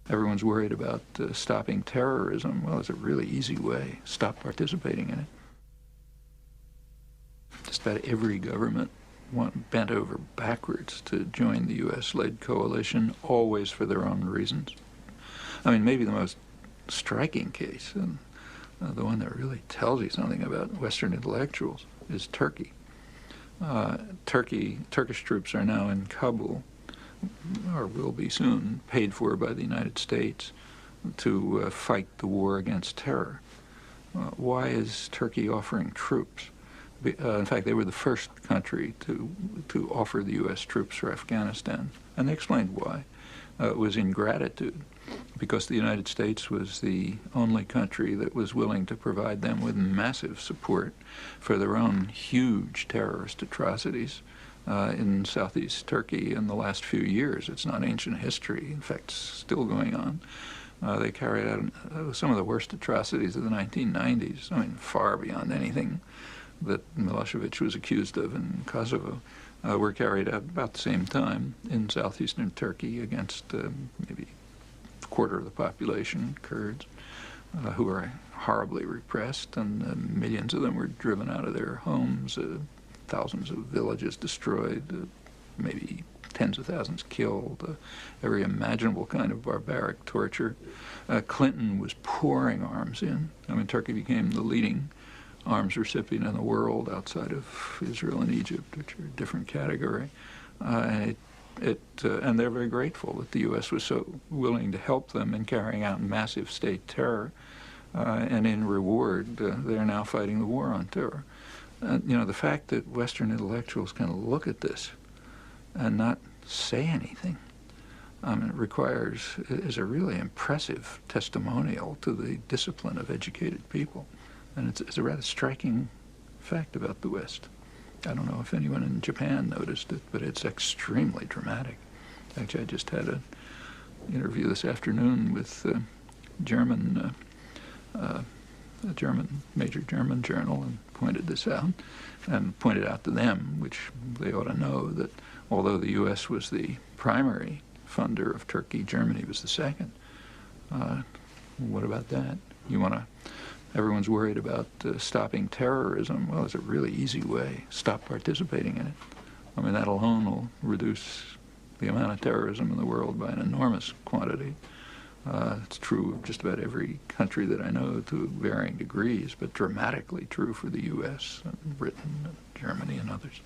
Everyone's worried about stopping terrorism. Well, it's a really easy way. Stop participating in it. Just about every government bent over backwards to join the U.S.-led coalition, always for their own reasons. I mean, maybe the most striking case, and the one that really tells you something about Western intellectuals, is Turkey. Turkish troops are now in Kabul, or will be soon, paid for by the United States to fight the war against terror. Why is Turkey offering troops? In fact, they were the first country to offer the U.S. troops for Afghanistan, and they explained why. It was ingratitude, because the United States was the only country that was willing to provide them with massive support for their own huge terrorist atrocities in southeast Turkey in the last few years. It's not ancient history. In fact, it's still going on. They carried out some of the worst atrocities of the 1990s, I mean, far beyond anything that Milosevic was accused of in Kosovo, were carried out about the same time in southeastern Turkey against maybe a quarter of the population, Kurds, who were horribly repressed, and millions of them were driven out of their homes, thousands of villages destroyed, maybe tens of thousands killed, every imaginable kind of barbaric torture. Clinton was pouring arms in. I mean, Turkey became the leading arms recipient in the world outside of Israel and Egypt, which are a different category. And they're very grateful that the U.S. was so willing to help them in carrying out massive state terror. And in reward, they're now fighting the war on terror. You know, the fact that Western intellectuals can look at this and not say anything, is a really impressive testimonial to the discipline of educated people. And it's a rather striking fact about the West. I don't know if anyone in Japan noticed it, but it's extremely dramatic. Actually, I just had an interview this afternoon with a major German journal, and pointed this out, and pointed out to them, which they ought to know, that although the U.S. was the primary funder of Turkey, Germany was the second. What about that? Everyone's worried about stopping terrorism. Well, it's a really easy way. Stop participating in it. I mean, that alone will reduce the amount of terrorism in the world by an enormous quantity. It's true of just about every country that I know to varying degrees, but dramatically true for the U.S. and Britain and Germany and others.